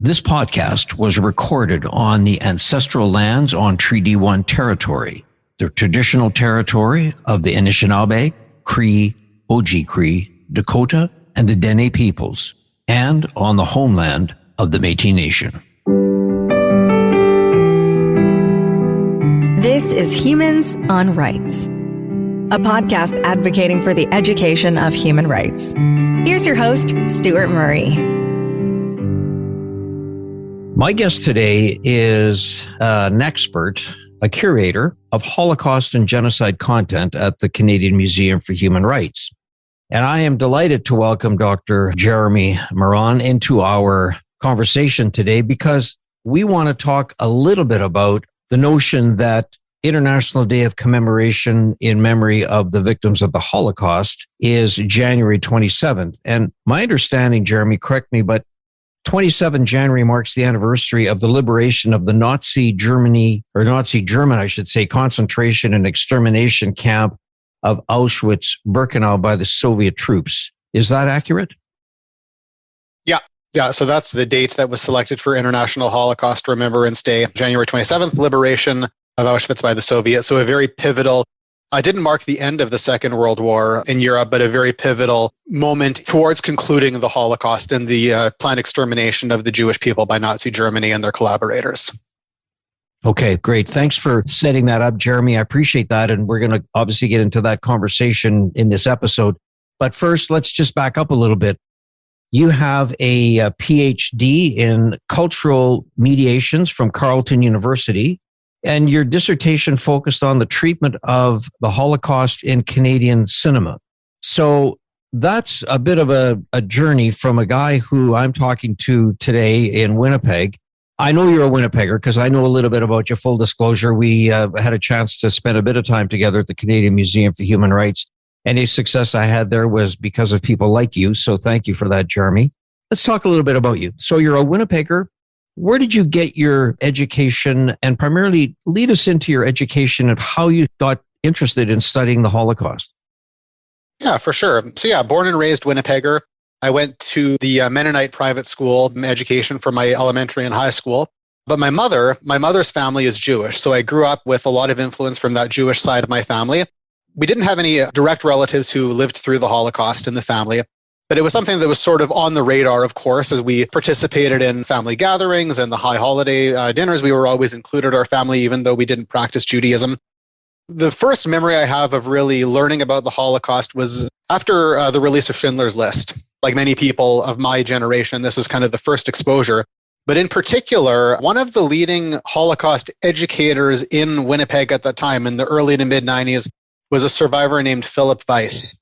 This podcast was recorded on the ancestral lands on Treaty 1 territory, the traditional territory of the Anishinaabe, Cree, Oji-Cree, Dakota, and the Dene peoples, and on the homeland of the Métis Nation. This is Humans on Rights, a podcast advocating for the education of human rights. Here's your host, Stuart Murray. My guest today is an expert, a curator of Holocaust and genocide content at the Canadian Museum for Human Rights. And I am delighted to welcome Dr. Jeremy Maron into our conversation today because we want to talk a little bit about the notion that International Day of Commemoration in memory of the victims of the Holocaust is January 27th. And my understanding, Jeremy, correct me, but 27 January marks the anniversary of the liberation of the Nazi German, concentration and extermination camp of Auschwitz-Birkenau by the Soviet troops. Is that accurate? Yeah. So that's the date that was selected for International Holocaust Remembrance Day, January 27th, liberation of Auschwitz by the Soviets. So a very pivotal, didn't mark the end of the Second World War in Europe, but a very pivotal moment towards concluding the Holocaust and the planned extermination of the Jewish people by Nazi Germany and their collaborators. Okay, great. Thanks for setting that up, Jeremy. I appreciate that. And we're going to obviously get into that conversation in this episode. But first, let's just back up a little bit. You have a PhD in cultural mediations from Carleton University. And your dissertation focused on the treatment of the Holocaust in Canadian cinema. So that's a bit of a journey from a guy who I'm talking to today in Winnipeg. I know you're a Winnipegger because I know a little bit about you. Full disclosure, we had a chance to spend a bit of time together at the Canadian Museum for Human Rights. Any success I had there was because of people like you. So thank you for that, Jeremy. Let's talk a little bit about you. So you're a Winnipegger. Where did you get your education, and primarily lead us into your education and how you got interested in studying the Holocaust? Yeah, for sure. So born and raised Winnipegger. I went to the Mennonite private school education for my elementary and high school. But my mother's family is Jewish. So I grew up with a lot of influence from that Jewish side of my family. We didn't have any direct relatives who lived through the Holocaust in the family. But it was something that was sort of on the radar, of course, as we participated in family gatherings and the high holiday dinners. We were always included our family, even though we didn't practice Judaism. The first memory I have of really learning about the Holocaust was after the release of Schindler's List. Like many people of my generation, this is kind of the first exposure. But in particular, one of the leading Holocaust educators in Winnipeg at that time, in the early to mid-90s, was a survivor named Philip Weiss.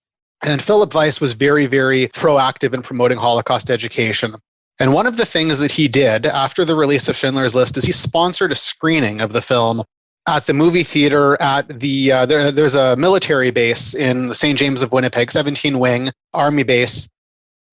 And Philip Weiss was very, very proactive in promoting Holocaust education. And one of the things that he did after the release of Schindler's List is he sponsored a screening of the film at the movie theater at the, there's a military base in the St. James of Winnipeg, 17 Wing Army base.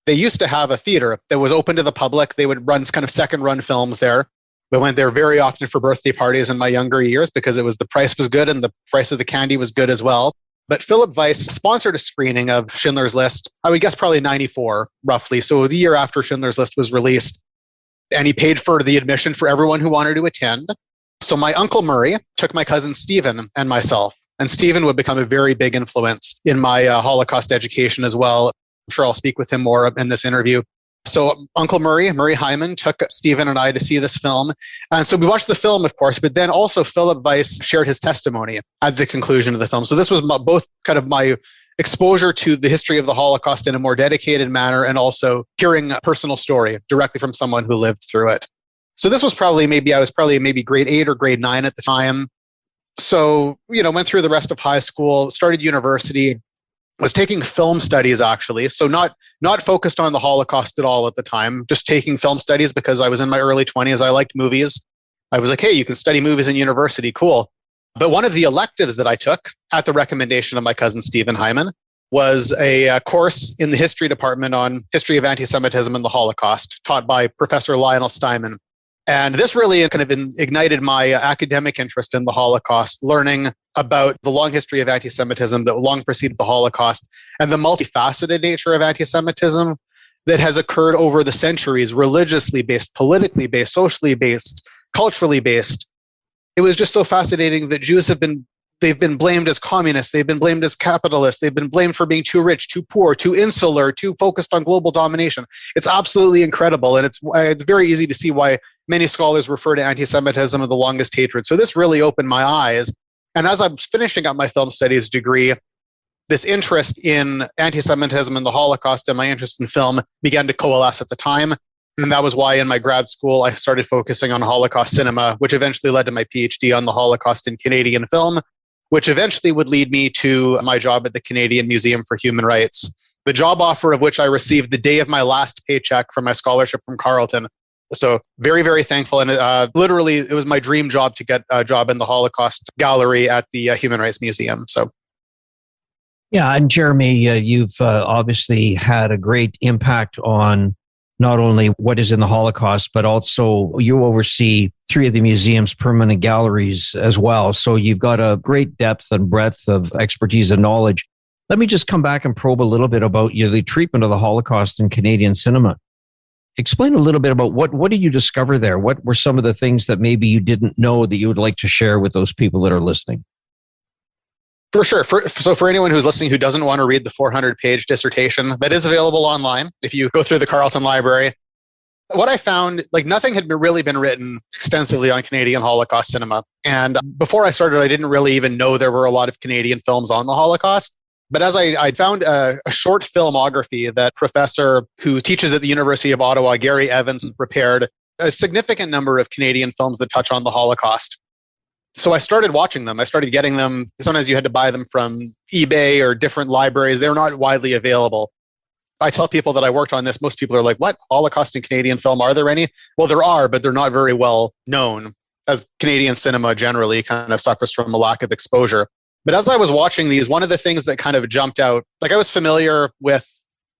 They used to have a theater that was open to the public. They would run kind of second run films there. We went there very often for birthday parties in my younger years because the price was good and the price of the candy was good as well. But Philip Weiss sponsored a screening of Schindler's List, I would guess probably 94, roughly. So the year after Schindler's List was released. And he paid for the admission for everyone who wanted to attend. So my uncle Murray took my cousin Stephen and myself. And Stephen would become a very big influence in my Holocaust education as well. I'm sure I'll speak with him more in this interview. So Uncle Murray Hyman, took Stephen and I to see this film. And so we watched the film, of course, but then also Philip Weiss shared his testimony at the conclusion of the film. So this was both kind of my exposure to the history of the Holocaust in a more dedicated manner and also hearing a personal story directly from someone who lived through it. So this was I was probably maybe grade 8 or grade 9 at the time. So, went through the rest of high school, started university, was taking film studies actually. So not focused on the Holocaust at all at the time, just taking film studies because I was in my early 20s. I liked movies. I was like, hey, you can study movies in university. Cool. But one of the electives that I took at the recommendation of my cousin Stephen Hyman was a course in the history department on history of anti-Semitism and the Holocaust taught by Professor Lionel Steinman. And this really kind of ignited my academic interest in the Holocaust, learning about the long history of anti-Semitism that long preceded the Holocaust and the multifaceted nature of anti-Semitism that has occurred over the centuries, religiously based, politically based, socially based, culturally based. It was just so fascinating that Jews they've been blamed as communists, they've been blamed as capitalists, they've been blamed for being too rich, too poor, too insular, too focused on global domination. It's absolutely incredible, and it's very easy to see why many scholars refer to anti-Semitism as the longest hatred. So this really opened my eyes. And as I was finishing up my film studies degree, this interest in anti-Semitism and the Holocaust and my interest in film began to coalesce at the time. And that was why in my grad school, I started focusing on Holocaust cinema, which eventually led to my PhD on the Holocaust in Canadian film, which eventually would lead me to my job at the Canadian Museum for Human Rights, the job offer of which I received the day of my last paycheck from my scholarship from Carleton. So very, very thankful. And literally, it was my dream job to get a job in the Holocaust Gallery at the Human Rights Museum. So. Yeah, and Jeremy, you've obviously had a great impact on not only what is in the Holocaust, but also you oversee 3 of the museum's permanent galleries as well. So you've got a great depth and breadth of expertise and knowledge. Let me just come back and probe a little bit about the treatment of the Holocaust in Canadian cinema. Explain a little bit about what did you discover there? What were some of the things that maybe you didn't know that you would like to share with those people that are listening? For sure. So for anyone who's listening who doesn't want to read the 400-page dissertation, that is available online if you go through the Carleton Library. What I found, nothing had really been written extensively on Canadian Holocaust cinema. And before I started, I didn't really even know there were a lot of Canadian films on the Holocaust. But as I found a short filmography that professor who teaches at the University of Ottawa, Gary Evans, prepared a significant number of Canadian films that touch on the Holocaust. So I started watching them. I started getting them. Sometimes you had to buy them from eBay or different libraries. They're not widely available. I tell people that I worked on this. Most people are like, what? Holocaust in Canadian film? Are there any? Well, there are, but they're not very well known, as Canadian cinema generally kind of suffers from a lack of exposure. But as I was watching these, one of the things that kind of jumped out, I was familiar with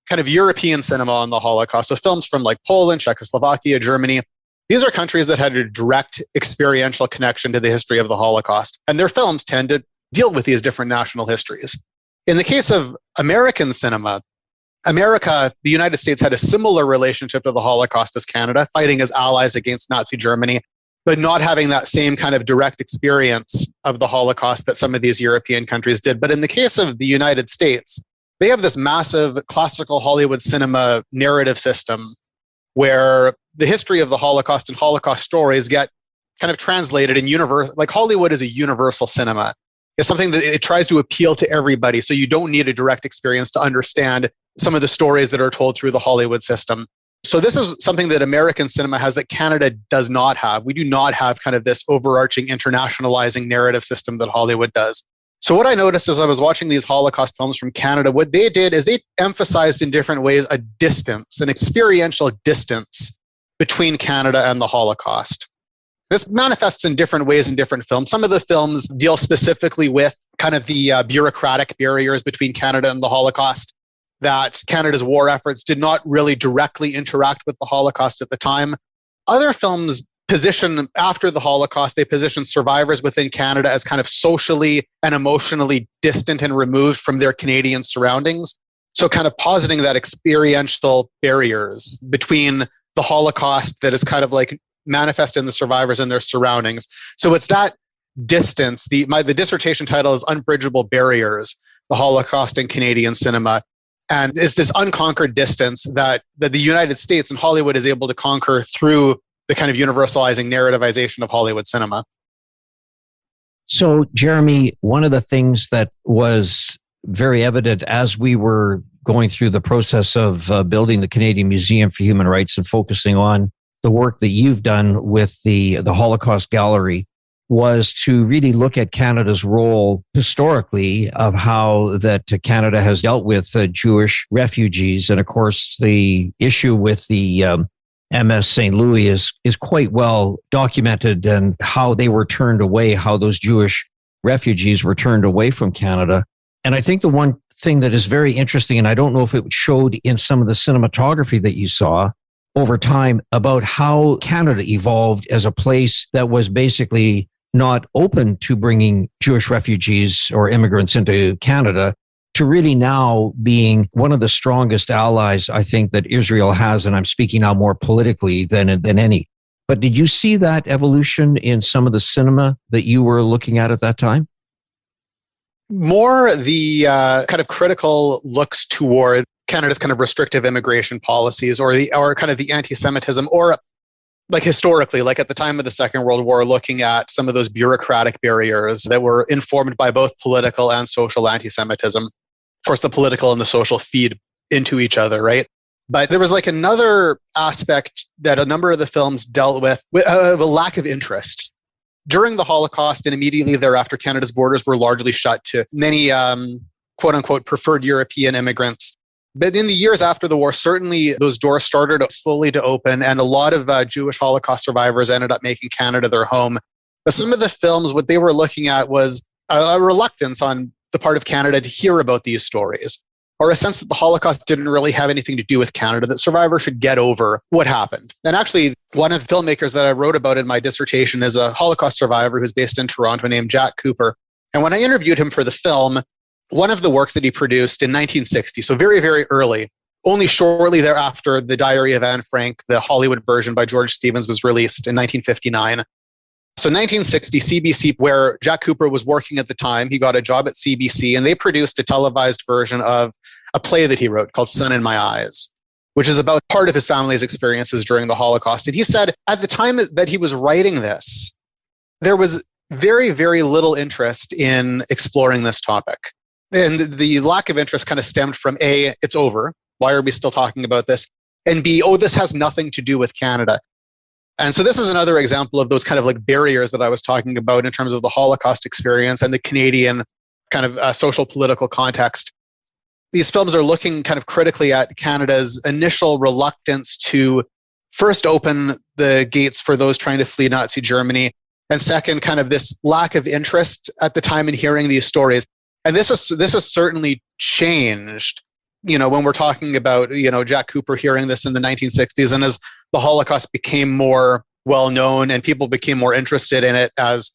kind of European cinema on the Holocaust. So films from Poland, Czechoslovakia, Germany. These are countries that had a direct experiential connection to the history of the Holocaust, and their films tend to deal with these different national histories. In the case of American cinema, the United States had a similar relationship to the Holocaust as Canada, fighting as allies against Nazi Germany, but not having that same kind of direct experience of the Holocaust that some of these European countries did. But in the case of the United States, they have this massive classical Hollywood cinema narrative system where the history of the Holocaust and Holocaust stories get kind of translated in universe. Hollywood is a universal cinema. It's something that it tries to appeal to everybody. So you don't need a direct experience to understand some of the stories that are told through the Hollywood system. So this is something that American cinema has that Canada does not have. We do not have kind of this overarching internationalizing narrative system that Hollywood does. So what I noticed as I was watching these Holocaust films from Canada, what they did is they emphasized in different ways a distance, an experiential distance between Canada and the Holocaust. This manifests in different ways in different films. Some of the films deal specifically with kind of the bureaucratic barriers between Canada and the Holocaust, that Canada's war efforts did not really directly interact with the Holocaust at the time. Other films position after the Holocaust, they position survivors within Canada as kind of socially and emotionally distant and removed from their Canadian surroundings. So kind of positing that experiential barriers between the Holocaust that is kind of manifest in the survivors and their surroundings. So it's that distance. The dissertation title is Unbridgeable Barriers, the Holocaust in Canadian Cinema. And it's this unconquered distance that the United States and Hollywood is able to conquer through the kind of universalizing narrativization of Hollywood cinema. So, Jeremy, one of the things that was very evident as we were going through the process of building the Canadian Museum for Human Rights and focusing on the work that you've done with the Holocaust Gallery was to really look at Canada's role historically of how that Canada has dealt with Jewish refugees. And of course, the issue with the MS St. Louis is quite well documented, and how they were turned away, how those Jewish refugees were turned away from Canada. And I think the one thing that is very interesting, and I don't know if it showed in some of the cinematography that you saw over time, about how Canada evolved as a place that was basically not open to bringing Jewish refugees or immigrants into Canada, to really now being one of the strongest allies, I think, that Israel has. And I'm speaking now more politically than any. But did you see that evolution in some of the cinema that you were looking at that time? More the kind of critical looks toward Canada's kind of restrictive immigration policies, or kind of the anti-Semitism, or like historically, like at the time of the Second World War, looking at some of those bureaucratic barriers that were informed by both political and social anti-Semitism. Of course, the political and the social feed into each other, right? But there was like another aspect that a number of the films dealt with a lack of interest. During the Holocaust and immediately thereafter, Canada's borders were largely shut to many quote unquote preferred European immigrants. But in the years after the war, certainly those doors started slowly to open, and a lot of Jewish Holocaust survivors ended up making Canada their home. But some of the films, what they were looking at was a reluctance on the part of Canada to hear about these stories, or a sense that the Holocaust didn't really have anything to do with Canada, that survivors should get over what happened. And actually, one of the filmmakers that I wrote about in my dissertation is a Holocaust survivor who's based in Toronto named Jack Cooper. And when I interviewed him for the film, one of the works that he produced in 1960, so very, very early, only shortly thereafter, The Diary of Anne Frank, the Hollywood version by George Stevens, was released in 1959. So 1960, CBC, where Jack Cooper was working at the time, he got a job at CBC, and they produced a televised version of a play that he wrote called Sun in My Eyes, which is about part of his family's experiences during the Holocaust. And he said at the time that he was writing this, there was very, very little interest in exploring this topic. And the lack of interest kind of stemmed from A, it's over. Why are we still talking about this? And B, oh, this has nothing to do with Canada. And so this is another example of those kind of like barriers that I was talking about in terms of the Holocaust experience and the Canadian kind of social political context. These films are looking kind of critically at Canada's initial reluctance to first open the gates for those trying to flee Nazi Germany, and second, kind of this lack of interest at the time in hearing these stories. And this has certainly changed, when we're talking about, Jack Cooper hearing this in the 1960s, and as the Holocaust became more well-known and people became more interested in it, as,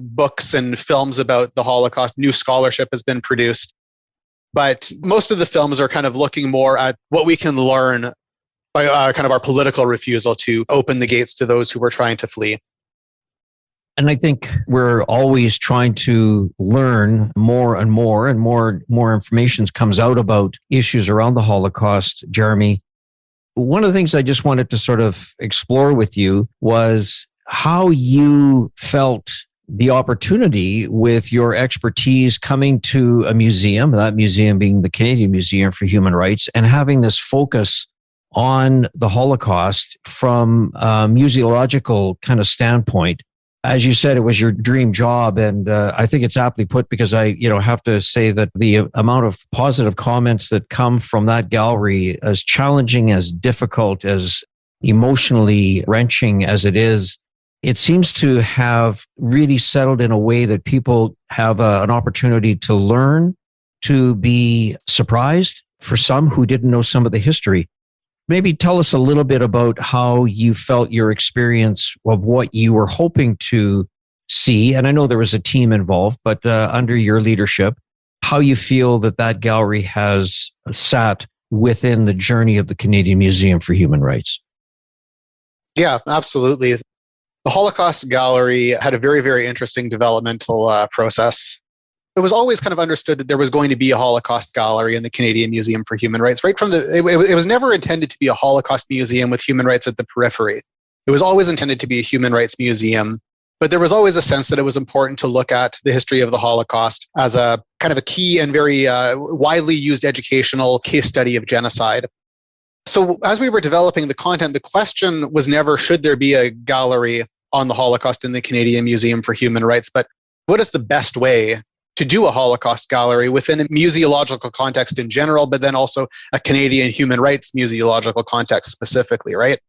books and films about the Holocaust, new scholarship has been produced. But most of the films are kind of looking more at what we can learn by kind of our political refusal to open the gates to those who were trying to flee. And I think we're always trying to learn more and more information comes out about issues around the Holocaust, Jeremy. One of the things I just wanted to sort of explore with you was how you felt the opportunity with your expertise coming to a museum, that museum being the Canadian Museum for Human Rights, and having this focus on the Holocaust from a museological kind of standpoint. As you said, it was your dream job. And I think it's aptly put, because I have to say that the amount of positive comments that come from that gallery, as challenging, as difficult, as emotionally wrenching as it is, it seems to have really settled in a way that people have an opportunity to learn, to be surprised, for some who didn't know some of the history. Maybe tell us a little bit about how you felt your experience of what you were hoping to see. And I know there was a team involved, but under your leadership, how you feel that gallery has sat within the journey of the Canadian Museum for Human Rights. Yeah, absolutely. The Holocaust Gallery had a very, very interesting developmental process. It was always kind of understood that there was going to be a Holocaust Gallery in the Canadian Museum for Human Rights. Right from it was never intended to be a Holocaust museum with human rights at the periphery. It was always intended to be a human rights museum. But there was always a sense that it was important to look at the history of the Holocaust as a kind of a key and very widely used educational case study of genocide. So as we were developing the content, the question was never, should there be a gallery on the Holocaust in the Canadian Museum for Human Rights, but what is the best way to do a Holocaust gallery within a museological context in general, but then also a Canadian human rights museological context specifically, right?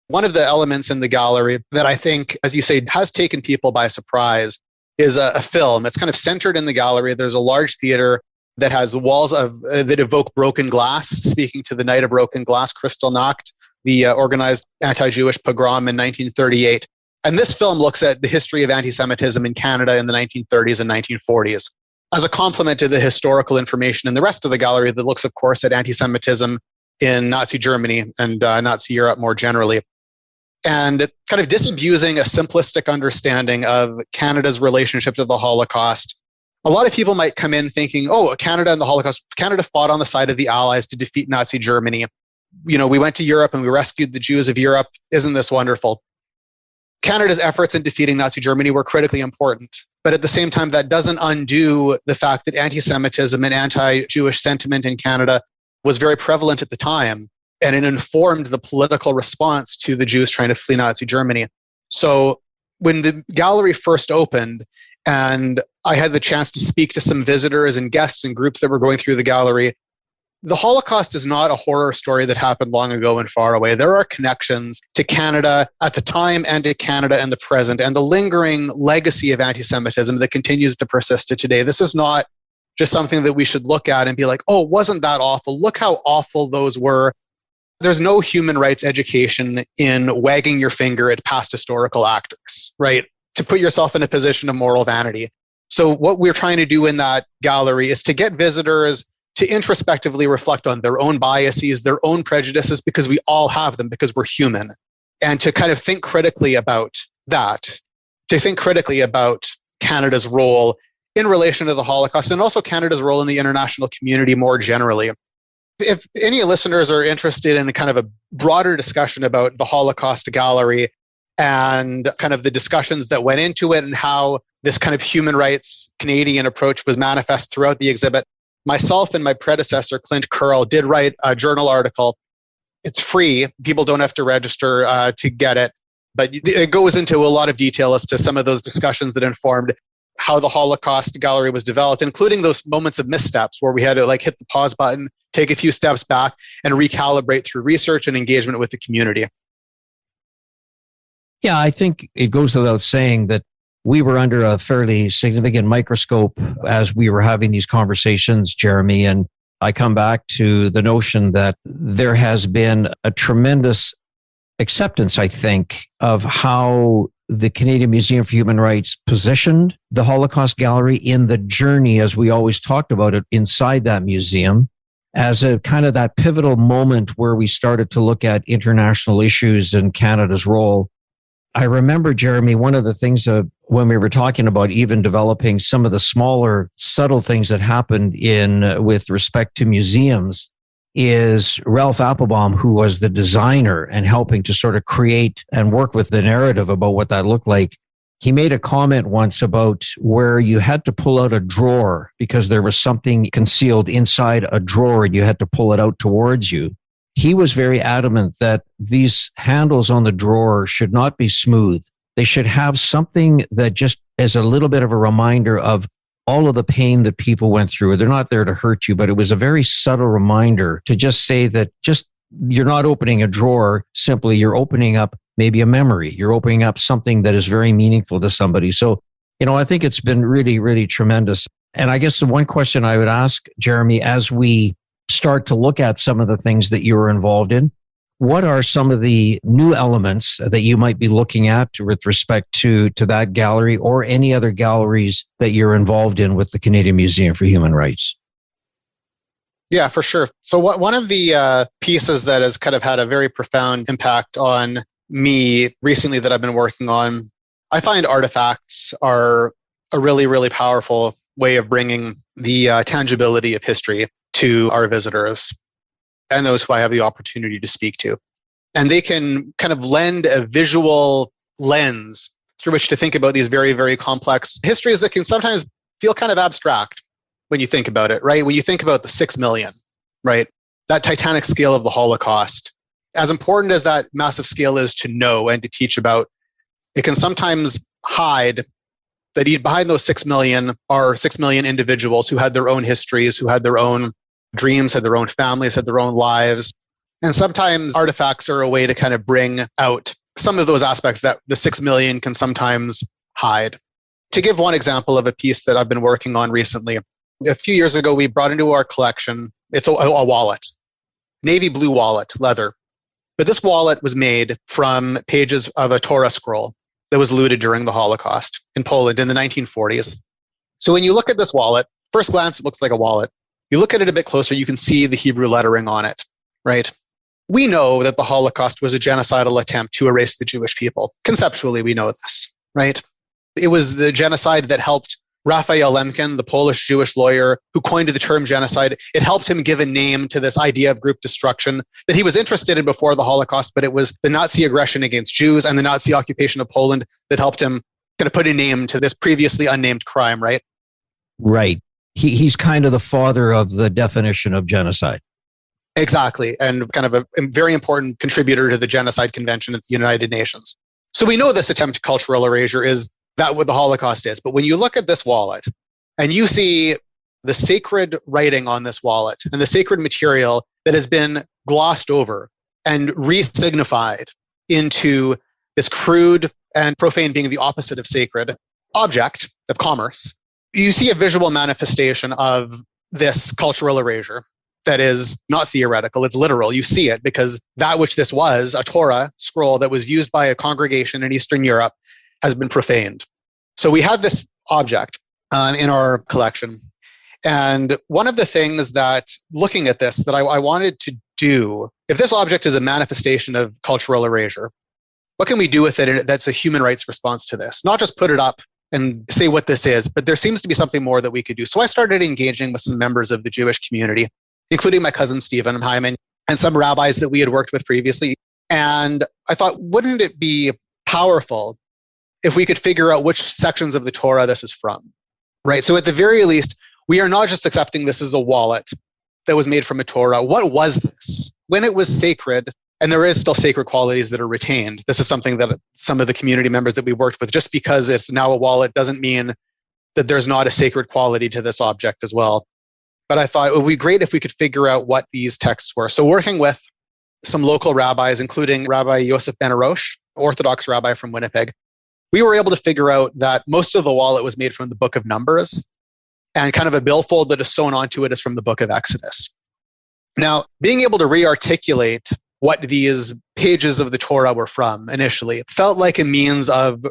One of the elements in the gallery that I think, as you say, has taken people by surprise is a film. It's kind of centered in the gallery. There's a large theater that has walls that evoke broken glass, speaking to the Night of Broken Glass, Kristallnacht, the organized anti-Jewish pogrom in 1938. And this film looks at the history of anti-Semitism in Canada in the 1930s and 1940s. as a complement to the historical information in the rest of the gallery that looks, of course, at anti-Semitism in Nazi Germany and Nazi Europe more generally. And kind of disabusing a simplistic understanding of Canada's relationship to the Holocaust. A lot of people might come in thinking, oh, Canada and the Holocaust, Canada fought on the side of the Allies to defeat Nazi Germany. You know, we went to Europe and we rescued the Jews of Europe. Isn't this wonderful? Canada's efforts in defeating Nazi Germany were critically important. But at the same time, that doesn't undo the fact that anti-Semitism and anti-Jewish sentiment in Canada was very prevalent at the time. And it informed the political response to the Jews trying to flee Nazi Germany. So when the gallery first opened, and I had the chance to speak to some visitors and guests and groups that were going through the gallery, the Holocaust is not a horror story that happened long ago and far away. There are connections to Canada at the time and to Canada in the present, and the lingering legacy of anti-Semitism that continues to persist to today. This is not just something that we should look at and be like, oh, wasn't that awful? Look how awful those were. There's no human rights education in wagging your finger at past historical actors, right? To put yourself in a position of moral vanity. So what we're trying to do in that gallery is to get visitors to introspectively reflect on their own biases, their own prejudices, because we all have them, because we're human. And to kind of think critically about that, to think critically about Canada's role in relation to the Holocaust, and also Canada's role in the international community more generally. If any listeners are interested in a kind of a broader discussion about the Holocaust Gallery and kind of the discussions that went into it and how this kind of human rights Canadian approach was manifest throughout the exhibit, myself and my predecessor, Clint Curl, did write a journal article. It's free. People don't have to register to get it. But it goes into a lot of detail as to some of those discussions that informed how the Holocaust Gallery was developed, including those moments of missteps where we had to like hit the pause button, take a few steps back, and recalibrate through research and engagement with the community. Yeah, I think it goes without saying that we were under a fairly significant microscope as we were having these conversations, Jeremy. And I come back to the notion that there has been a tremendous acceptance, I think, of how the Canadian Museum for Human Rights positioned the Holocaust Gallery in the journey, as we always talked about it, inside that museum, as a kind of that pivotal moment where we started to look at international issues and Canada's role. I remember, Jeremy, one of the things when we were talking about even developing some of the smaller, subtle things that happened with respect to museums is Ralph Applebaum, who was the designer and helping to sort of create and work with the narrative about what that looked like. He made a comment once about where you had to pull out a drawer because there was something concealed inside a drawer and you had to pull it out towards you. He was very adamant that these handles on the drawer should not be smooth. They should have something that just is a little bit of a reminder of all of the pain that people went through. They're not there to hurt you, but it was a very subtle reminder to just say that you're not opening a drawer, simply you're opening up maybe a memory. You're opening up something that is very meaningful to somebody. So, I think it's been really, really tremendous. And I guess the one question I would ask, Jeremy, as we start to look at some of the things that you were involved in, what are some of the new elements that you might be looking at with respect to that gallery or any other galleries that you're involved in with the Canadian Museum for Human Rights? Yeah, for sure. So one of the pieces that has kind of had a very profound impact on me recently that I've been working on, I find artifacts are a really, really powerful way of bringing the tangibility of history to our visitors and those who I have the opportunity to speak to. And they can kind of lend a visual lens through which to think about these very, very complex histories that can sometimes feel kind of abstract when you think about it, right? When you think about the 6 million, right? That titanic scale of the Holocaust, as important as that massive scale is to know and to teach about, it can sometimes hide that behind those 6 million are 6 million individuals who had their own histories, who had their own dreams, had their own families, had their own lives. And sometimes artifacts are a way to kind of bring out some of those aspects that the 6 million can sometimes hide. To give one example of a piece that I've been working on recently, a few years ago, we brought into our collection, it's a wallet, navy blue wallet, leather. But this wallet was made from pages of a Torah scroll that was looted during the Holocaust in Poland in the 1940s. So when you look at this wallet, First glance, it looks like a wallet. You look at it a bit closer, you can see the Hebrew lettering on it, right? We know that the Holocaust was a genocidal attempt to erase the Jewish people. Conceptually, we know this, right? It was the genocide that helped Raphael Lemkin, the Polish Jewish lawyer who coined the term genocide. It helped him give a name to this idea of group destruction that he was interested in before the Holocaust, but it was the Nazi aggression against Jews and the Nazi occupation of Poland that helped him kind of put a name to this previously unnamed crime, right? Right. He's kind of the father of the definition of genocide. Exactly. And kind of a very important contributor to the Genocide Convention at the United Nations. So we know this attempt at cultural erasure is that what the Holocaust is. But when you look at this wallet and you see the sacred writing on this wallet and the sacred material that has been glossed over and re-signified into this crude and profane, being the opposite of sacred, object of commerce, you see a visual manifestation of this cultural erasure that is not theoretical, it's literal. You see it because that which this was, a Torah scroll that was used by a congregation in Eastern Europe, has been profaned. So we have this object in our collection. And one of the things that, looking at this, that I wanted to do, if this object is a manifestation of cultural erasure, what can we do with it that's a human rights response to this? Not just put it up and say what this is, but there seems to be something more that we could do. So I started engaging with some members of the Jewish community, including my cousin Stephen Hyman and some rabbis that we had worked with previously. And I thought, wouldn't it be powerful if we could figure out which sections of the Torah this is from, right? So at the very least, we are not just accepting this as a wallet that was made from a Torah. What was this? When it was sacred, and there is still sacred qualities that are retained. This is something that some of the community members that we worked with, just because it's now a wallet doesn't mean that there's not a sacred quality to this object as well. But I thought it would be great if we could figure out what these texts were. So working with some local rabbis, including Rabbi Yosef Ben Arosh, Orthodox rabbi from Winnipeg, we were able to figure out that most of the wallet was made from the book of Numbers, and kind of a billfold that is sewn onto it is from the book of Exodus. Now, being able to re-articulate what these pages of the Torah were from initially felt like a means of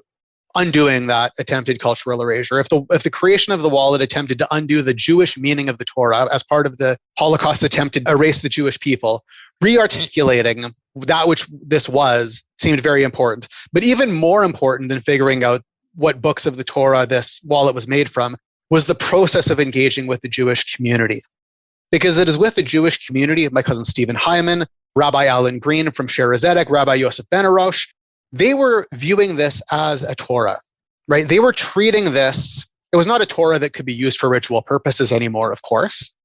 undoing that attempted cultural erasure. If the creation of the wallet attempted to undo the Jewish meaning of the Torah as part of the Holocaust attempt to erase the Jewish people, re-articulating that which this was seemed very important. But even more important than figuring out what books of the Torah this wallet was made from was the process of engaging with the Jewish community. Because it is with the Jewish community, my cousin Stephen Hyman, Rabbi Alan Green from Shara Zedek, Rabbi Yosef Ben Arosh, they were viewing this as a Torah, right? They were treating this, it was not a Torah that could be used for ritual purposes anymore, of course,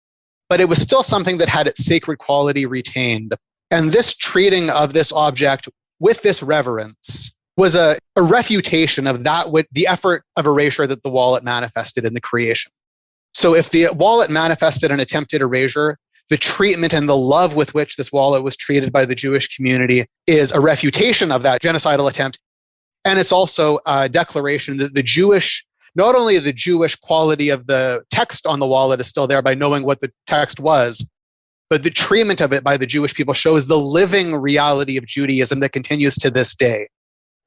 but it was still something that had its sacred quality retained. And this treating of this object with this reverence was a refutation of the effort of erasure that the wallet manifested in the creation. So if the wallet manifested an attempted erasure, the treatment and the love with which this wallet was treated by the Jewish community is a refutation of that genocidal attempt. And it's also a declaration that not only the Jewish quality of the text on the wallet is still there by knowing what the text was, but the treatment of it by the Jewish people shows the living reality of Judaism that continues to this day,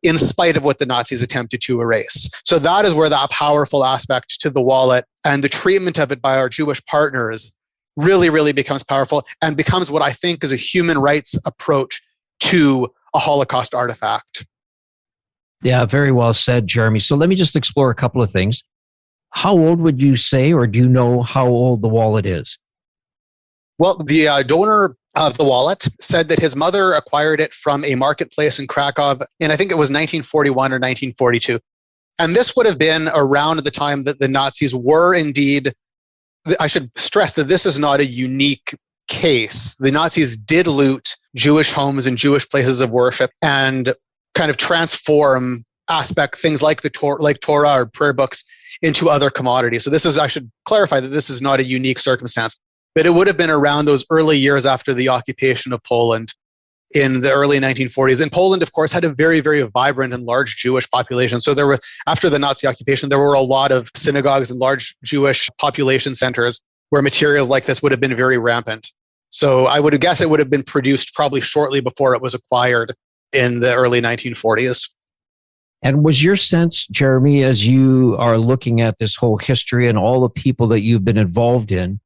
in spite of what the Nazis attempted to erase. So that is where that powerful aspect to the wallet and the treatment of it by our Jewish partners really, really becomes powerful and becomes what I think is a human rights approach to a Holocaust artifact. Yeah, very well said, Jeremy. So let me just explore a couple of things. How old would you say, or do you know how old the wallet is? Well, the donor of the wallet said that his mother acquired it from a marketplace in Krakow in, I think it was 1941 or 1942. And this would have been around the time that the Nazis were indeed, I should stress that this is not a unique case. The Nazis did loot Jewish homes and Jewish places of worship and kind of transform things like Torah or prayer books into other commodities. So I should clarify that this is not a unique circumstance, but it would have been around those early years after the occupation of Poland in the early 1940s. And Poland, of course, had a very, very vibrant and large Jewish population. So after the Nazi occupation, there were a lot of synagogues and large Jewish population centers where materials like this would have been very rampant. So I would guess it would have been produced probably shortly before it was acquired in the early 1940s. And was your sense, Jeremy, as you are looking at this whole history and all the people that you've been involved in,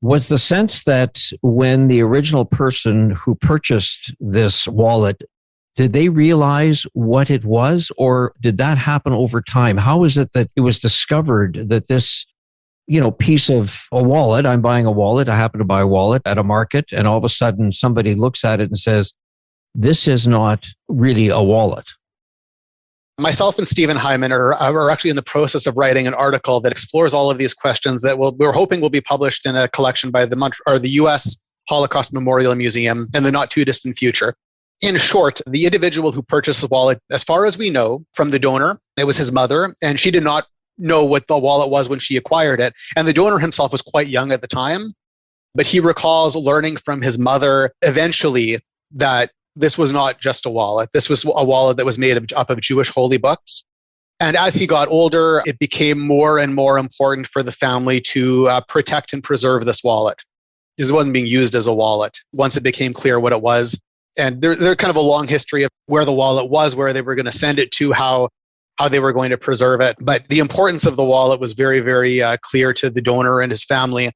was the sense that when the original person who purchased this wallet, did they realize what it was, or did that happen over time? How is it that it was discovered that this, piece of a wallet, I'm buying a wallet, I happen to buy a wallet at a market, and all of a sudden somebody looks at it and says, this is not really a wallet? Myself and Stephen Hyman are actually in the process of writing an article that explores all of these questions that we're hoping will be published in a collection by the U.S. Holocaust Memorial Museum in the not too distant future. In short, the individual who purchased the wallet, as far as we know from the donor, it was his mother, and she did not know what the wallet was when she acquired it. And the donor himself was quite young at the time, but he recalls learning from his mother eventually that this was not just a wallet. This was a wallet that was made up of Jewish holy books. And as he got older, it became more and more important for the family to protect and preserve this wallet, because it wasn't being used as a wallet once it became clear what it was. And there's kind of a long history of where the wallet was, where they were going to send it to, how they were going to preserve it. But the importance of the wallet was very, very clear to the donor and his family.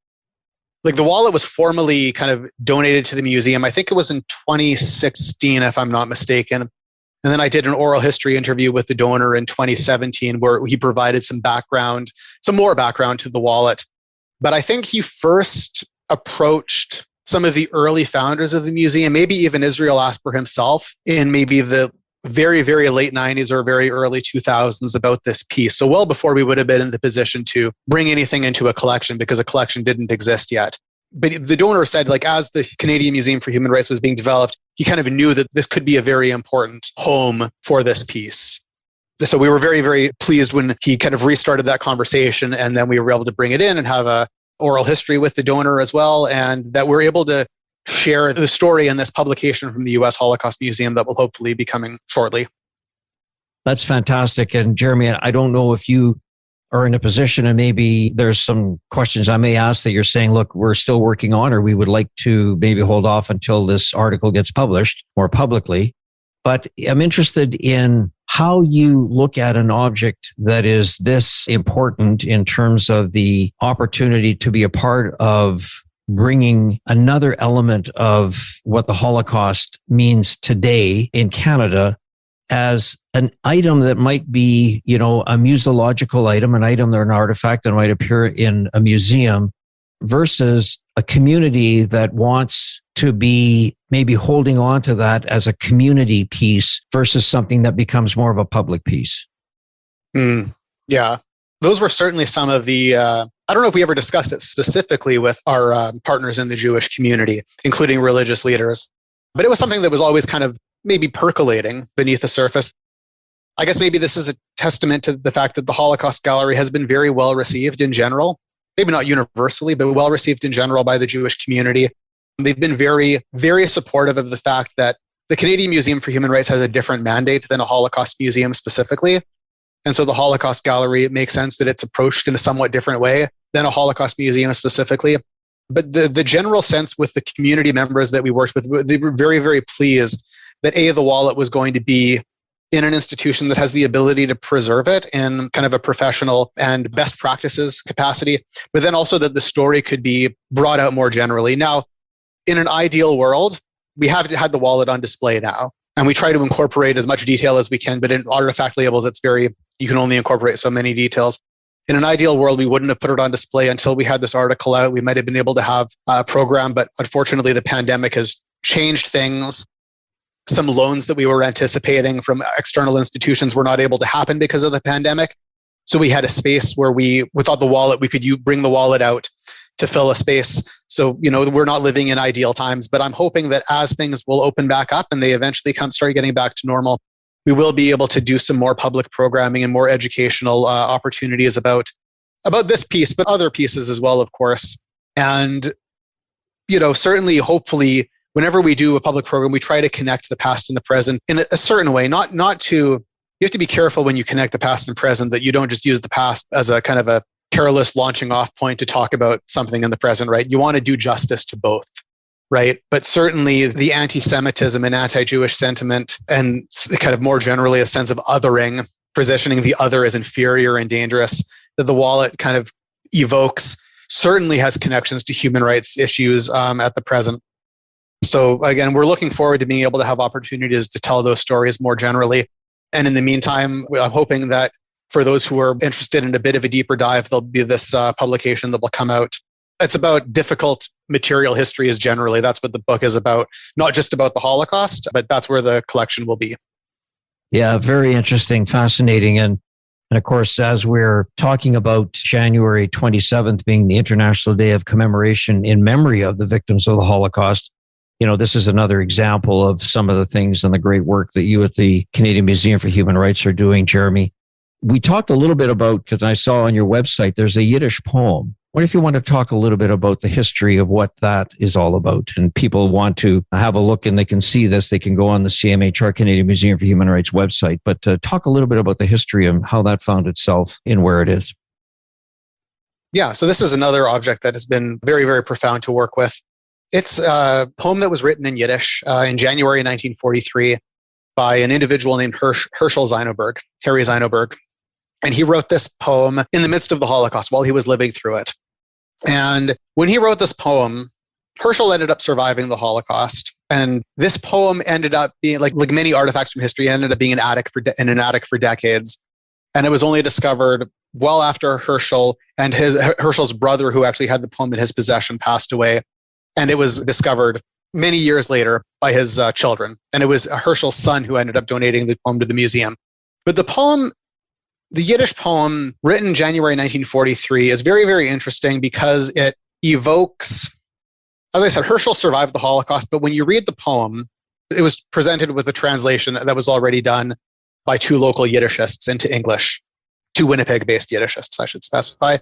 Like, the wallet was formally kind of donated to the museum. I think it was in 2016, if I'm not mistaken. And then I did an oral history interview with the donor in 2017, where he provided some more background to the wallet. But I think he first approached some of the early founders of the museum, maybe even Israel Asper himself, in maybe the very, very late 90s or very early 2000s about this piece. So well before we would have been in the position to bring anything into a collection, because a collection didn't exist yet. But the donor said, as the Canadian Museum for Human Rights was being developed, he kind of knew that this could be a very important home for this piece. So we were very, very pleased when he kind of restarted that conversation, and then we were able to bring it in and have a oral history with the donor as well, and that we're able to share the story in this publication from the U.S. Holocaust Museum that will hopefully be coming shortly. That's fantastic. And Jeremy, I don't know if you are in a position, and maybe there's some questions I may ask that you're saying, look, we're still working on, or we would like to maybe hold off until this article gets published more publicly. But I'm interested in how you look at an object that is this important in terms of the opportunity to be a part of bringing another element of what the Holocaust means today in Canada as an item that might be, a museological item, an item or an artifact that might appear in a museum, versus a community that wants to be maybe holding on to that as a community piece versus something that becomes more of a public piece. Yeah. Those were certainly some of the, I don't know if we ever discussed it specifically with our partners in the Jewish community, including religious leaders, but it was something that was always kind of maybe percolating beneath the surface. I guess maybe this is a testament to the fact that the Holocaust Gallery has been very well received in general, maybe not universally, but well received in general by the Jewish community. They've been very, very supportive of the fact that the Canadian Museum for Human Rights has a different mandate than a Holocaust museum specifically. And so the Holocaust Gallery, it makes sense that it's approached in a somewhat different way than a Holocaust museum specifically. But the general sense with the community members that we worked with, they were very, very pleased that the wallet was going to be in an institution that has the ability to preserve it in kind of a professional and best practices capacity, but then also that the story could be brought out more generally. Now, in an ideal world, we have had the wallet on display now, and we try to incorporate as much detail as we can, but in artifact labels, you can only incorporate so many details. In an ideal world, we wouldn't have put it on display until we had this article out. We might have been able to have a program, but unfortunately, the pandemic has changed things. Some loans that we were anticipating from external institutions were not able to happen because of the pandemic. So we had a space where without the wallet, we could bring the wallet out to fill a space. So, we're not living in ideal times, but I'm hoping that as things will open back up and they eventually start getting back to normal, we will be able to do some more public programming and more educational opportunities about this piece, but other pieces as well, of course. And, certainly, hopefully, whenever we do a public program, we try to connect the past and the present in a certain way, not to, you have to be careful when you connect the past and present that you don't just use the past as a kind of a careless launching off point to talk about something in the present, right? You want to do justice to both, right? But certainly the anti-Semitism and anti-Jewish sentiment and kind of more generally a sense of othering positioning the other as inferior and dangerous that the wallet kind of evokes certainly has connections to human rights issues at the present. So again, we're looking forward to being able to have opportunities to tell those stories more generally. And in the meantime, I'm hoping that for those who are interested in a bit of a deeper dive, there'll be this publication that will come out. It's about difficult material histories generally. That's what the book is about, not just about the Holocaust, but that's where the collection will be. Yeah, very interesting, fascinating. And of course, as we're talking about January 27th being the International Day of Commemoration in memory of the victims of the Holocaust, this is another example of some of the things and the great work that you at the Canadian Museum for Human Rights are doing, Jeremy. We talked a little bit about, because I saw on your website, there's a Yiddish poem. What if you want to talk a little bit about the history of what that is all about? And people want to have a look and they can see this. They can go on the CMHR, Canadian Museum for Human Rights website. But talk a little bit about the history and how that found itself in where it is. Yeah, so this is another object that has been very, very profound to work with. It's a poem that was written in Yiddish in January 1943 by an individual named Herschel Zinoberg, Harry Zinoberg. And he wrote this poem in the midst of the Holocaust while he was living through it. And when he wrote this poem, Herschel ended up surviving the Holocaust. And this poem ended up being, like many artifacts from history, ended up being in an attic for decades. And it was only discovered well after Herschel and Herschel's brother, who actually had the poem in his possession, passed away. And it was discovered many years later by his children. And it was Herschel's son who ended up donating the poem to the museum. But the Yiddish poem written January 1943 is very, very interesting because it evokes, as I said, Herschel survived the Holocaust, but when you read the poem, it was presented with a translation that was already done by two local Yiddishists into English, two Winnipeg-based Yiddishists, I should specify.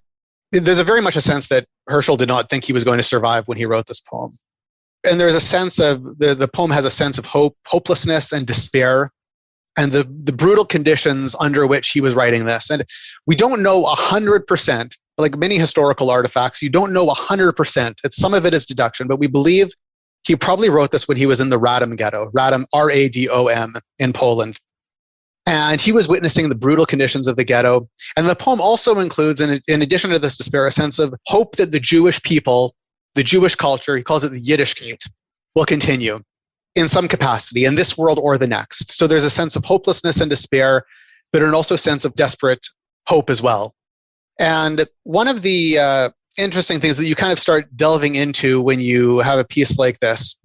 There's a very much a sense that Herschel did not think he was going to survive when he wrote this poem. And there's a sense of, the poem has a sense of hopelessness and despair, and the brutal conditions under which he was writing this. And we don't know 100%, like many historical artifacts, you don't know 100%. Some of it is deduction, but we believe he probably wrote this when he was in the Radom ghetto, Radom, R-A-D-O-M, in Poland. And he was witnessing the brutal conditions of the ghetto. And the poem also includes, in addition to this despair, a sense of hope that the Jewish people, the Jewish culture, he calls it the Yiddishkeit, will continue in some capacity in this world or the next. So there's a sense of hopelessness and despair, but an also sense of desperate hope as well. And one of the interesting things that you kind of start delving into when you have a piece like this,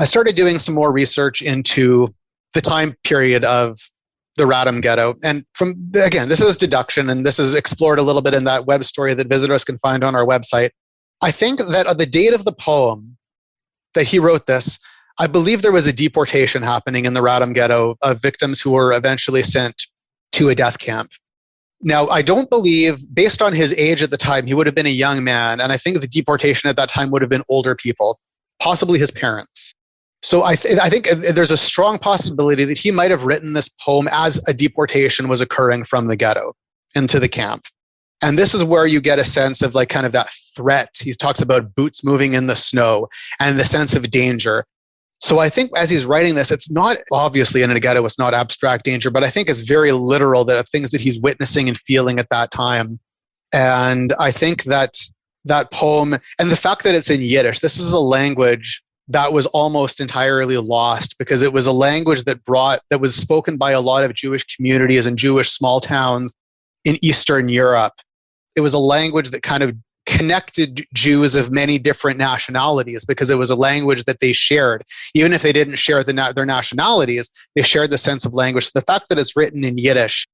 I started doing some more research into the time period of the Radom ghetto. And again, this is deduction, and this is explored a little bit in that web story that visitors can find on our website. I think that at the date of the poem that he wrote this, I believe there was a deportation happening in the Radom ghetto of victims who were eventually sent to a death camp. Now, I don't believe, based on his age at the time, he would have been a young man. And I think the deportation at that time would have been older people, possibly his parents. So I think there's a strong possibility that he might have written this poem as a deportation was occurring from the ghetto into the camp. And this is where you get a sense of like kind of that threat. He talks about boots moving in the snow and the sense of danger. So I think as he's writing this, it's not obviously in a ghetto, it's not abstract danger, but I think it's very literal that of things that he's witnessing and feeling at that time. And I think that poem and the fact that it's in Yiddish, this is a language that was almost entirely lost because it was a language that was spoken by a lot of Jewish communities and Jewish small towns in Eastern Europe. It was a language that kind of connected Jews of many different nationalities because it was a language that they shared. Even if they didn't share their nationalities, they shared the sense of language. So the fact that it's written in Yiddish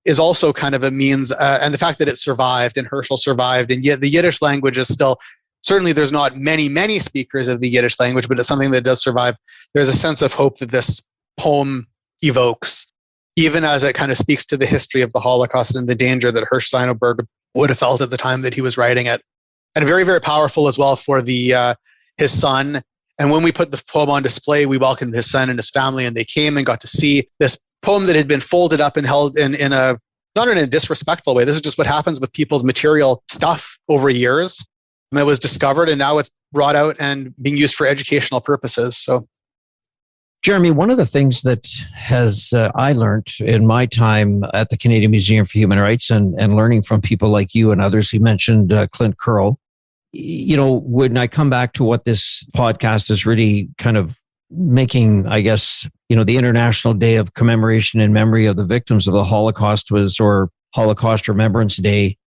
is also kind of a means, and the fact that it survived and Herschel survived, and yet the Yiddish language is still, certainly there's not many speakers of the Yiddish language, but it's something that does survive. There's a sense of hope that this poem evokes, even as it kind of speaks to the history of the Holocaust and the danger that Hersch Zinoberg would have felt at the time that he was writing it. And very, very powerful as well for his son. And when we put the poem on display, we welcomed his son and his family, and they came and got to see this poem that had been folded up and held in a, not in a disrespectful way. This is just what happens with people's material stuff over years. And it was discovered, and now it's brought out and being used for educational purposes. So Jeremy, one of the things that has I learned in my time at the Canadian Museum for Human Rights and learning from people like you and others, you mentioned Clint Curl. When I come back to what this podcast is really kind of making, I guess, the International Day of Commemoration in Memory of the Victims of the Holocaust or Holocaust Remembrance Day,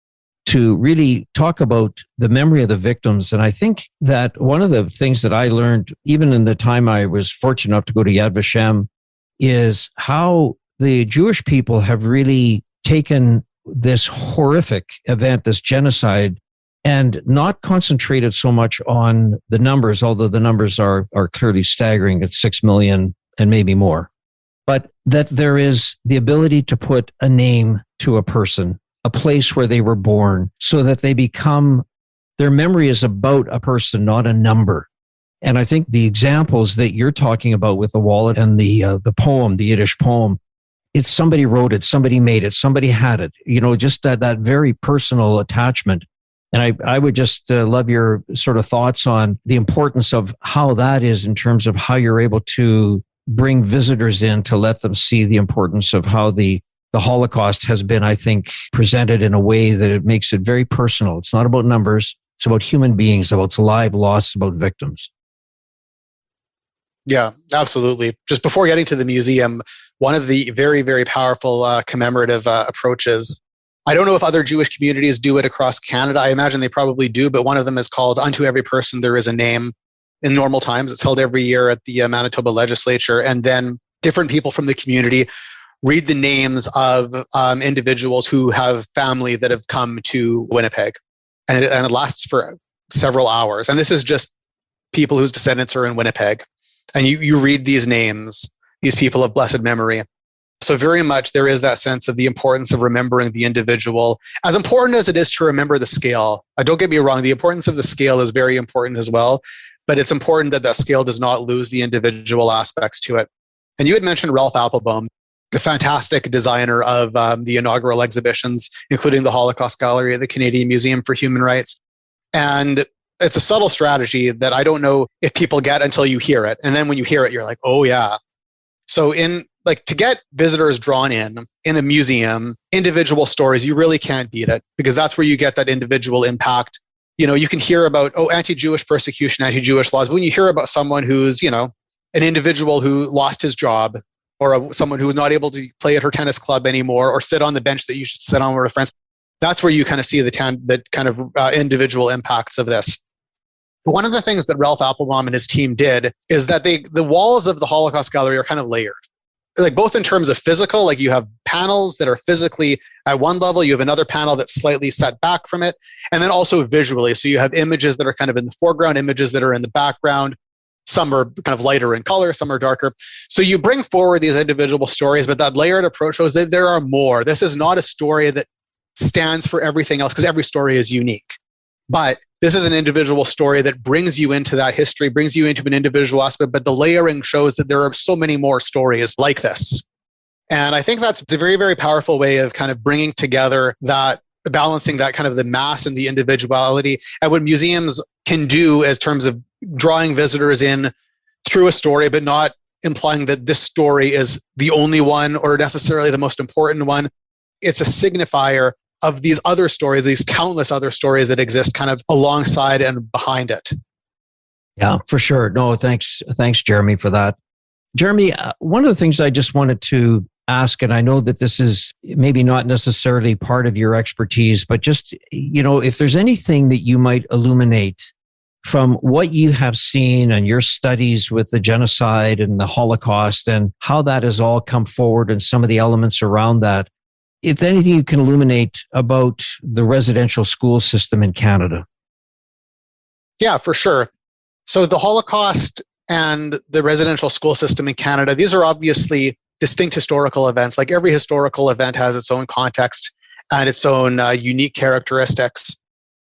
to really talk about the memory of the victims. And I think that one of the things that I learned, even in the time I was fortunate enough to go to Yad Vashem, is how the Jewish people have really taken this horrific event, this genocide, and not concentrated so much on the numbers, although the numbers are clearly staggering at 6 million and maybe more, but that there is the ability to put a name to a person, a place where they were born, so that their memory is about a person, not a number. And I think the examples that you're talking about with the wallet and the poem, the Yiddish poem, it's somebody wrote it, somebody made it, somebody had it, just that very personal attachment. And I would just love your sort of thoughts on the importance of how that is in terms of how you're able to bring visitors in to let them see the importance of how the Holocaust has been, I think, presented in a way that it makes it very personal. It's not about numbers. It's about human beings, about lives lost, about victims. Yeah, absolutely. Just before getting to the museum, one of the very, very powerful commemorative approaches, I don't know if other Jewish communities do it across Canada. I imagine they probably do, but one of them is called Unto Every Person There Is a Name. In normal times, it's held every year at the Manitoba Legislature. And then different people from the community read the names of individuals who have family that have come to Winnipeg. And it lasts for several hours. And this is just people whose descendants are in Winnipeg. And you read these names, these people of blessed memory. So very much there is that sense of the importance of remembering the individual. As important as it is to remember the scale, don't get me wrong, the importance of the scale is very important as well. But it's important that that scale does not lose the individual aspects to it. And you had mentioned Ralph Applebaum, the fantastic designer of the inaugural exhibitions, including the Holocaust Gallery at the Canadian Museum for Human Rights. And it's a subtle strategy that I don't know if people get until you hear it. And then when you hear it, you're like, oh yeah. So to get visitors drawn in a museum, individual stories, you really can't beat it, because that's where you get that individual impact. You can hear about, anti-Jewish persecution, anti-Jewish laws. But when you hear about someone who's, an individual who lost his job, or someone who was not able to play at her tennis club anymore, or sit on the bench that you should sit on with friends, that's where you kind of see the kind of individual impacts of this. But one of the things that Ralph Applebaum and his team did is that the walls of the Holocaust Gallery are kind of layered. Like both in terms of physical, like you have panels that are physically at one level, you have another panel that's slightly set back from it, and then also visually. So you have images that are kind of in the foreground, images that are in the background. Some are kind of lighter in color, some are darker. So you bring forward these individual stories, but that layered approach shows that there are more. This is not a story that stands for everything else, because every story is unique. But this is an individual story that brings you into that history, brings you into an individual aspect, but the layering shows that there are so many more stories like this. And I think it's a very, very powerful way of kind of bringing together that, balancing that kind of the mass and the individuality, and what museums can do as terms of drawing visitors in through a story, but not implying that this story is the only one or necessarily the most important one. It's a signifier of these other stories, these countless other stories that exist kind of alongside and behind it. Yeah, for sure. No, thanks, Jeremy, for that. Jeremy, one of the things I just wanted to ask, and I know that this is maybe not necessarily part of your expertise, but just, if there's anything that you might illuminate from what you have seen and your studies with the genocide and the Holocaust and how that has all come forward and some of the elements around that, if anything you can illuminate about the residential school system in Canada. Yeah, for sure. So the Holocaust and the residential school system in Canada, these are obviously distinct historical events. Like every historical event has its own context and its own unique characteristics.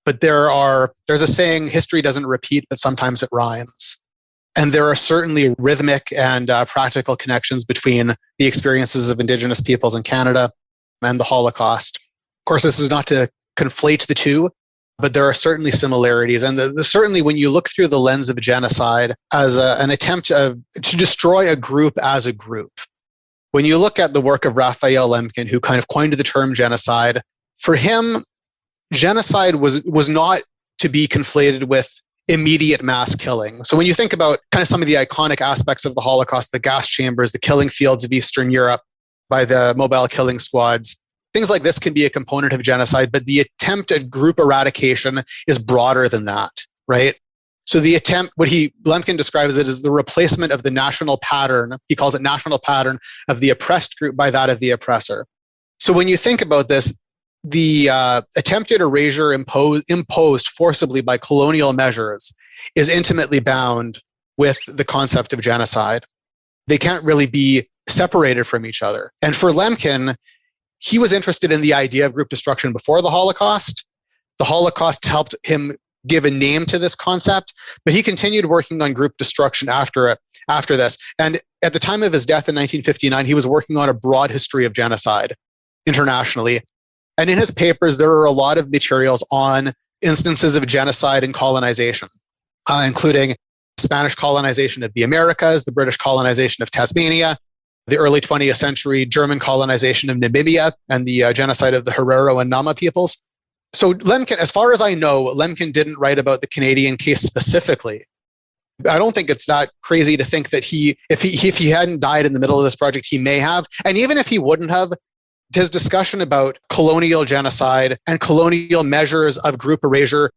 But there's a saying, history doesn't repeat, but sometimes it rhymes. And there are certainly rhythmic and practical connections between the experiences of Indigenous peoples in Canada and the Holocaust. Of course, this is not to conflate the two, but there are certainly similarities. And certainly when you look through the lens of genocide as an attempt to destroy a group as a group, when you look at the work of Raphael Lemkin, who kind of coined the term genocide, for him, genocide was not to be conflated with immediate mass killing. So when you think about kind of some of the iconic aspects of the Holocaust, the gas chambers, the killing fields of Eastern Europe by the mobile killing squads, things like this can be a component of genocide, but the attempt at group eradication is broader than that, right? So the attempt, Lemkin describes it as the replacement of the national pattern, he calls it national pattern, of the oppressed group by that of the oppressor. So when you think about this, the attempted erasure imposed forcibly by colonial measures is intimately bound with the concept of genocide. They can't really be separated from each other. And for Lemkin, he was interested in the idea of group destruction before the Holocaust. The Holocaust helped him give a name to this concept, but he continued working on group destruction after this. And at the time of his death in 1959, he was working on a broad history of genocide internationally. And in his papers, there are a lot of materials on instances of genocide and colonization, including Spanish colonization of the Americas, the British colonization of Tasmania, the early 20th century German colonization of Namibia, and the genocide of the Herero and Nama peoples. So Lemkin, as far as I know, Lemkin didn't write about the Canadian case specifically. I don't think it's that crazy to think that if he hadn't died in the middle of this project, he may have. And even if he wouldn't have, his discussion about colonial genocide and colonial measures of group erasure,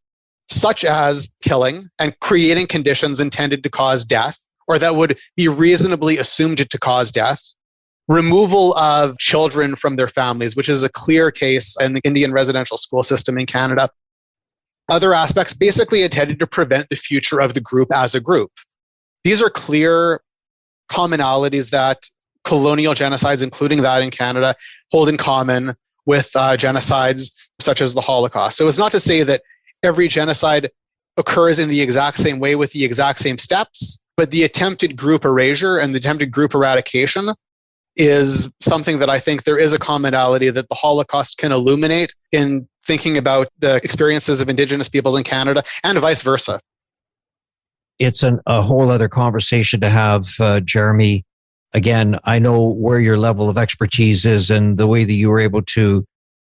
such as killing and creating conditions intended to cause death, or that would be reasonably assumed to cause death, removal of children from their families, which is a clear case in the Indian residential school system in Canada. Other aspects basically intended to prevent the future of the group as a group. These are clear commonalities that colonial genocides, including that in Canada, hold in common with genocides such as the Holocaust. So it's not to say that every genocide occurs in the exact same way with the exact same steps, but the attempted group erasure and the attempted group eradication is something that I think there is a commonality that the Holocaust can illuminate in thinking about the experiences of Indigenous peoples in Canada and vice versa. It's a whole other conversation to have, Jeremy. Again, I know where your level of expertise is and the way that you were able to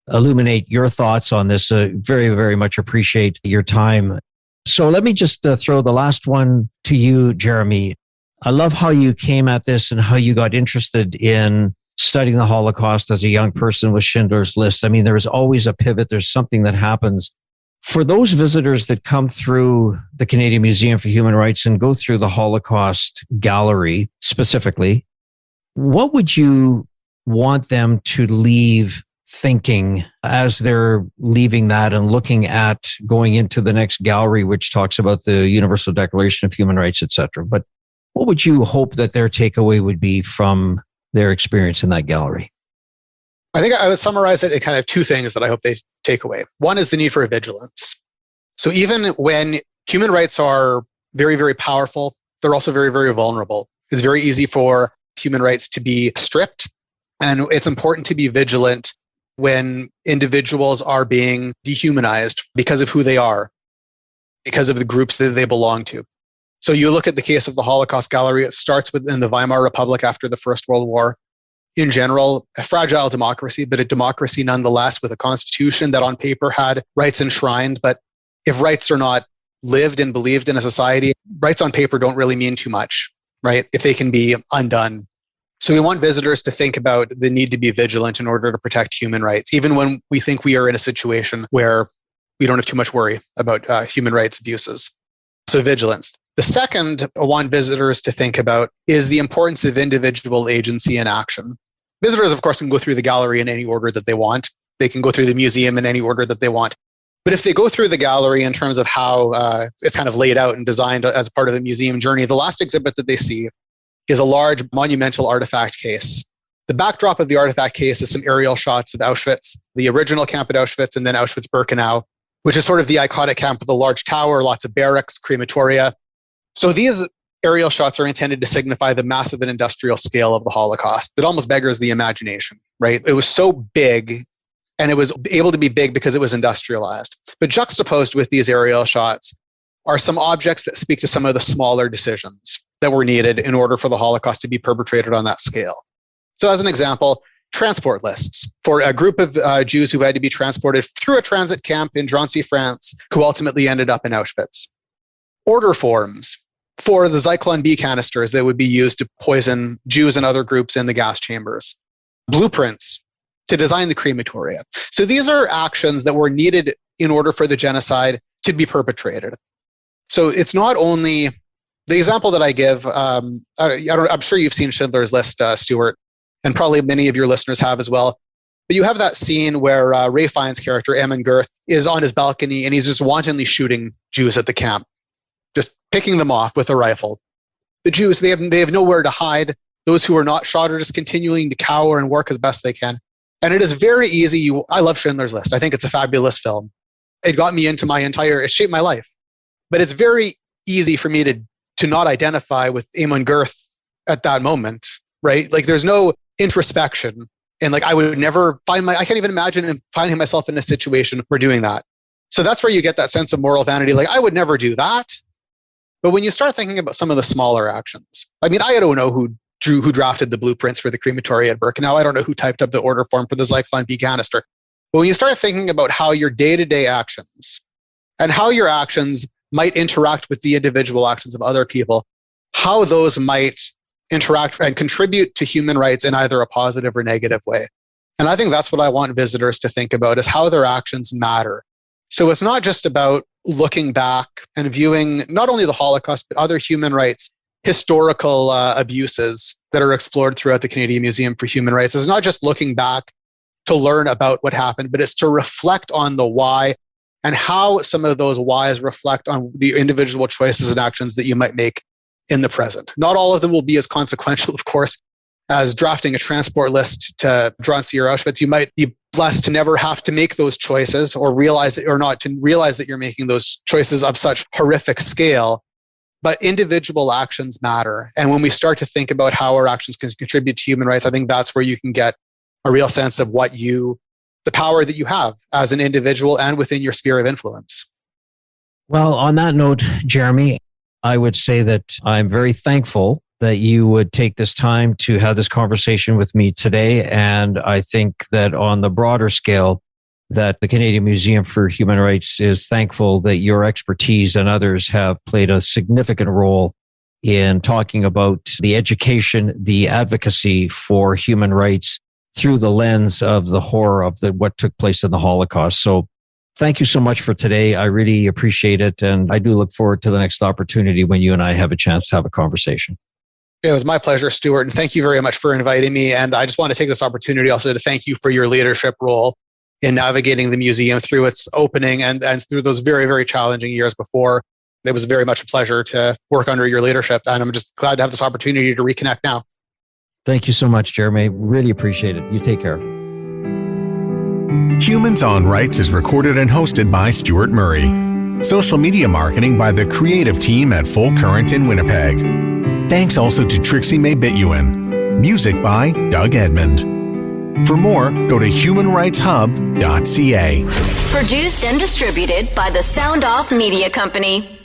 illuminate your thoughts on this. Very, very much appreciate your time. So let me just throw the last one to you, Jeremy. I love how you came at this and how you got interested in studying the Holocaust as a young person with Schindler's List. I mean, there's always a pivot. There's something that happens. For those visitors that come through the Canadian Museum for Human Rights and go through the Holocaust Gallery specifically, what would you want them to leave thinking as they're leaving that and looking at going into the next gallery, which talks about the Universal Declaration of Human Rights, etc.? But what would you hope that their takeaway would be from their experience in that gallery? I think I would summarize it in kind of two things that I hope they take away. One is the need for vigilance. So even when human rights are very, very powerful, they're also very, very vulnerable. It's very easy for human rights to be stripped, and it's important to be vigilant when individuals are being dehumanized because of who they are, because of the groups that they belong to. So you look at the case of the Holocaust Gallery, it starts within the Weimar Republic after the First World War. In general, a fragile democracy, but a democracy nonetheless with a constitution that on paper had rights enshrined. But if rights are not lived and believed in a society, rights on paper don't really mean too much, right? If they can be undone. So we want visitors to think about the need to be vigilant in order to protect human rights, even when we think we are in a situation where we don't have too much worry about human rights abuses. So vigilance. The second I want visitors to think about is the importance of individual agency and action. Visitors, of course, can go through the gallery in any order that they want. They can go through the museum in any order that they want. But if they go through the gallery in terms of how it's kind of laid out and designed as part of a museum journey, the last exhibit that they see is a large monumental artifact case. The backdrop of the artifact case is some aerial shots of Auschwitz, the original camp at Auschwitz, and then Auschwitz-Birkenau, which is sort of the iconic camp with a large tower, lots of barracks, crematoria. So these aerial shots are intended to signify the massive and industrial scale of the Holocaust. It almost beggars the imagination, right? It was so big and it was able to be big because it was industrialized. But juxtaposed with these aerial shots are some objects that speak to some of the smaller decisions that were needed in order for the Holocaust to be perpetrated on that scale. So as an example, transport lists for a group of Jews who had to be transported through a transit camp in Drancy, France, who ultimately ended up in Auschwitz. Order forms for the Zyklon B canisters that would be used to poison Jews and other groups in the gas chambers. Blueprints to design the crematoria. So these are actions that were needed in order for the genocide to be perpetrated. So it's not only the example that I give, I'm sure you've seen Schindler's List, Stuart, and probably many of your listeners have as well. But you have that scene where Ray Fiennes' character, Eamon Girth, is on his balcony and he's just wantonly shooting Jews at the camp, just picking them off with a rifle. The Jews, they have nowhere to hide. Those who are not shot are just continuing to cower and work as best they can. And it is very easy. I love Schindler's List. I think it's a fabulous film. It got me into it shaped my life. But it's very easy for me to not identify with Eamon Girth at that moment, right? Like there's no introspection. And like I would never I can't even imagine finding myself in a situation where doing that. So that's where you get that sense of moral vanity. Like I would never do that. But when you start thinking about some of the smaller actions, I mean, I don't know who drafted the blueprints for the crematoria at Birkenau. I don't know who typed up the order form for the Zyklon B canister. But when you start thinking about how your day-to-day actions and how your actions might interact with the individual actions of other people, how those might interact and contribute to human rights in either a positive or negative way. And I think that's what I want visitors to think about, is how their actions matter. So it's not just about looking back and viewing not only the Holocaust, but other human rights historical abuses that are explored throughout the Canadian Museum for Human Rights. It's not just looking back to learn about what happened, but it's to reflect on the why and how some of those whys reflect on the individual choices and actions that you might make in the present. Not all of them will be as consequential, of course, as drafting a transport list to Drancy or Auschwitz. You might be blessed to never have to make those choices or realize that you're making those choices of such horrific scale. But individual actions matter. And when we start to think about how our actions can contribute to human rights, I think that's where you can get a real sense of the power that you have as an individual and within your sphere of influence. Well, on that note, Jeremy, I would say that I'm very thankful that you would take this time to have this conversation with me today. And I think that on the broader scale, that the Canadian Museum for Human Rights is thankful that your expertise and others have played a significant role in talking about the education, the advocacy for human rights through the lens of the horror of what took place in the Holocaust. So thank you so much for today. I really appreciate it. And I do look forward to the next opportunity when you and I have a chance to have a conversation. It was my pleasure, Stuart. And thank you very much for inviting me. And I just want to take this opportunity also to thank you for your leadership role in navigating the museum through its opening and through those very, very challenging years before. It was very much a pleasure to work under your leadership. And I'm just glad to have this opportunity to reconnect now. Thank you so much, Jeremy. Really appreciate it. You take care. Humans on Rights is recorded and hosted by Stuart Murray. Social media marketing by the creative team at Full Current in Winnipeg. Thanks also to Trixie May Bituin. Music by Doug Edmond. For more, go to humanrightshub.ca. Produced and distributed by the Sound Off Media Company.